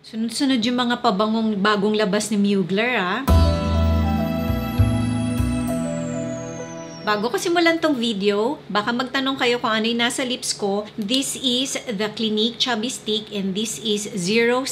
Sunod-sunod yung mga pabangong bagong labas ni Mugler, ah. Bago ko simulan tong video, baka magtanong kayo kung ano yung nasa lips ko. This is the Clinique Chubby Stick and this is 07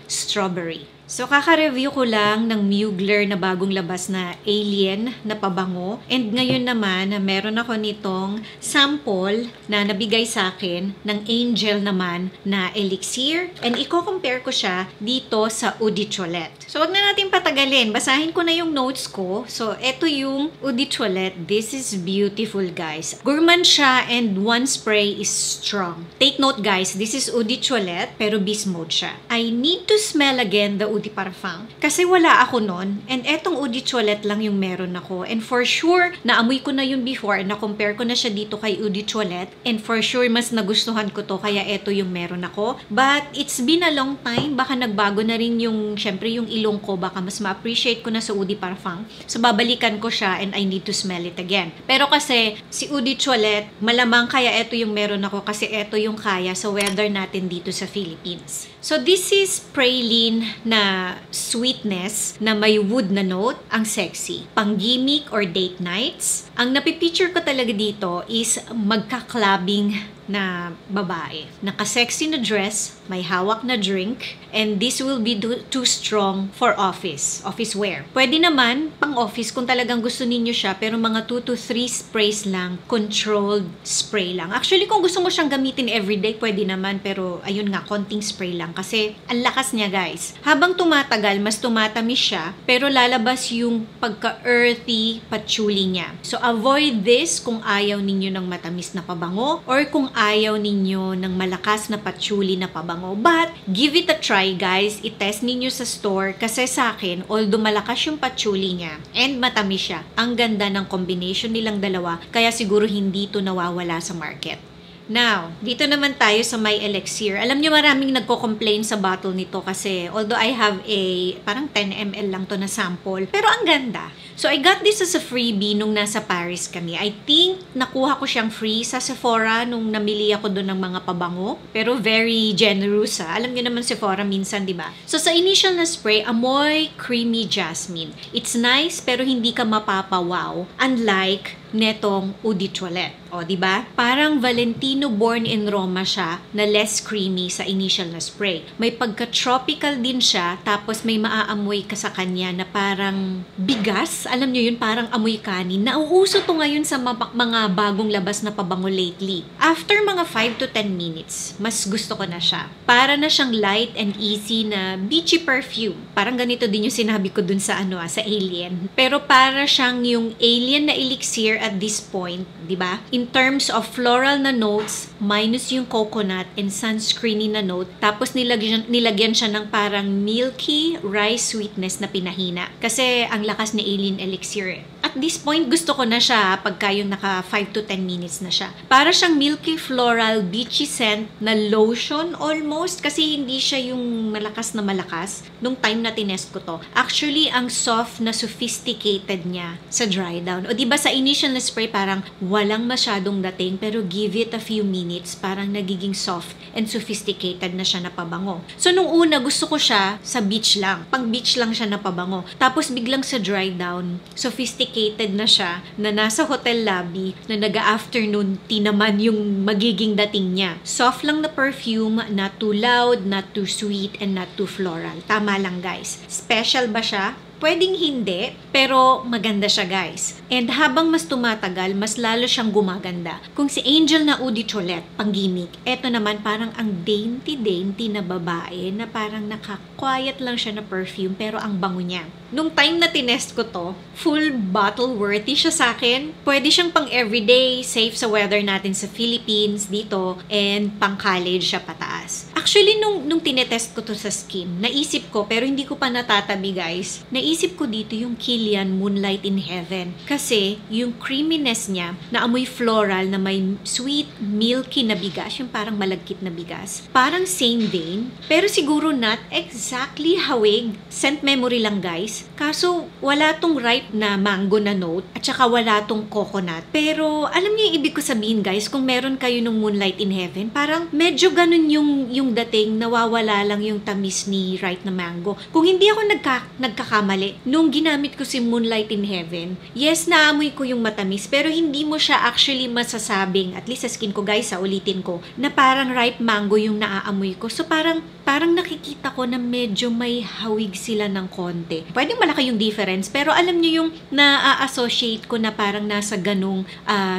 Strawberry. So, kaka-review ko lang ng Mugler na bagong labas na Alien na pabango. And ngayon naman, meron ako nitong sample na nabigay sa akin ng Angel naman na Elixir. And i-compare ko siya dito sa Eau de Toilette. So, wag na natin patagalin. Basahin ko na yung notes ko. So, eto yung Eau de Toilette. This is beautiful, guys. Gourmand siya and one spray is strong. Take note, guys. This is Eau de Toilette pero beast mode siya. I need to smell again the Eau de Parfum. Kasi wala ako nun. And etong Eau de Toilette lang yung meron ako. And for sure, naamoy ko na yun before. Na-compare ko na siya dito kay Eau de Toilette. And for sure, mas nagustuhan ko to. Kaya eto yung meron ako. But it's been a long time. Baka nagbago na rin yung, syempre, yung ilong ko. Baka mas ma-appreciate ko na sa Eau de Parfum. So, babalikan ko siya and I need to smell it again. Pero kasi, si Eau de Toilette, malamang kaya eto yung meron ako kasi eto yung kaya sa weather natin dito sa Philippines. So, this is Praline na sweetness na may wood na note, ang sexy. Pang gimmick or date nights. Ang napipicture ko talaga dito is magka-clubbing na babae. Naka-sexy na dress, may hawak na drink, and this will be too strong for office wear. Pwede naman pang office kung talagang gusto ninyo siya, pero mga 2 to 3 sprays lang, controlled spray lang. Actually, kung gusto mo siyang gamitin everyday, pwede naman, pero ayun nga, konting spray lang kasi ang lakas niya, guys. Habang tumatagal, mas tumatamis siya, pero lalabas yung pagka-earthy patchouli niya. So, avoid this kung ayaw ninyo ng matamis na pabango or kung ayaw ninyo ng malakas na patchouli na pabango. But, give it a try, guys. I-test ninyo sa store kasi sa akin, although malakas yung patchouli niya and matamis siya, ang ganda ng combination nilang dalawa kaya siguro hindi ito nawawala sa market. Now, dito naman tayo sa My Elixir. Alam nyo, maraming nagko-complain sa bottle nito kasi although I have a parang 10 ml lang to na sample, pero ang ganda. So, I got this as a freebie nung nasa Paris kami. I think nakuha ko siyang free sa Sephora nung namili ako doon ng mga pabango. Pero very generous, ha. Alam nyo naman Sephora minsan, di ba? So, sa initial na spray, amoy creamy jasmine. It's nice pero hindi ka mapapawaw. Unlike netong Eau de Toilette. O, di ba? Parang Valentino born in Roma siya na less creamy sa initial na spray. May pagka-tropical din siya, tapos may maaamoy ka sa kanya na parang bigas. Alam nyo yun, parang amoy kanin. Nauuso to ngayon sa mga bagong labas na pabango lately. After mga 5 to 10 minutes, mas gusto ko na siya. Para na siyang light and easy na beachy perfume. Parang ganito din yung sinabi ko dun sa sa Alien. Pero para siyang yung Alien na Elixir at this point, di ba? In terms of floral na notes, minus yung coconut and sunscreeny na note, tapos nilagyan siya ng parang milky rice sweetness na pinahina. Kasi ang lakas ni Alien Elixir. At this point, gusto ko na siya pagka yung naka 5 to 10 minutes na siya. Para siyang milky floral beachy scent na lotion almost kasi hindi siya yung malakas na malakas nung time na tinest ko to. Actually, ang soft na sophisticated niya sa dry down. O diba sa initial na spray parang walang masyadong dating pero give it a few minutes parang nagiging soft and sophisticated na siya na pabango. So nung una gusto ko siya sa beach lang. Pang beach lang siya na pabango. Tapos biglang sa dry down, sophisticated na siya na nasa hotel lobby na naga-afternoon tea naman yung magiging dating niya. Soft lang na perfume, not too loud, not too sweet, and not too floral. Tama lang, guys. Special ba siya? Pwedeng hindi, pero maganda siya, guys. And habang mas tumatagal, mas lalo siyang gumaganda. Kung si Angel na Eau de Toilette, pang gimmick, eto naman parang ang dainty-dainty na babae na parang naka-quiet lang siya na perfume, pero ang bango niya. Nung time na tinest ko to, full bottle worthy siya sa akin. Pwede siyang pang everyday, safe sa weather natin sa Philippines, dito, and pang college siya pataas. Actually, nung tinetest ko to sa skin, naisip ko, pero hindi ko pa natatabi, guys, naisip ko dito yung Kilian Moonlight in Heaven. Kasi, yung creaminess niya, na amoy floral na may sweet, milky na bigas, yung parang malagkit na bigas. Parang same vein, pero siguro not exactly hawig. Scent memory lang, guys. Kaso, wala tong ripe na mango na note, at saka wala tong coconut. Pero, alam niyo yung ibig ko sabihin, guys, kung meron kayo ng Moonlight in Heaven, parang medyo ganun yung dating nawawala lang yung tamis ni Right na Mango. Kung hindi ako nagkakamali, nung ginamit ko si Moonlight in Heaven, yes, naamoy ko yung matamis, pero hindi mo siya actually masasabing, at least sa skin ko guys, ulitin ko, na parang ripe mango yung naaamoy ko. So parang nakikita ko na medyo may hawig sila ng konti. Pwedeng malaki yung difference, pero alam niyo yung na-associate ko na parang nasa ganung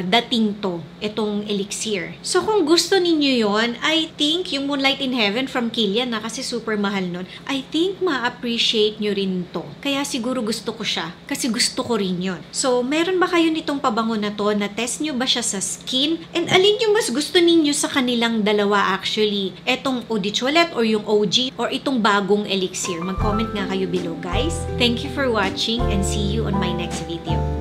dating to, itong elixir. So kung gusto ninyo yon, I think yung Moonlight in Heaven from Kilian na kasi super mahal nun, I think ma-appreciate nyo rin to. Kaya siguro gusto ko siya, kasi gusto ko rin yun. So meron ba kayo nitong pabango na to? Na-test nyo ba siya sa skin? And alin yung mas gusto ninyo sa kanilang dalawa actually? Etong Eau de Toilette or yung OG or itong bagong elixir? Mag-comment nga kayo below guys. Thank you for watching and see you on my next video.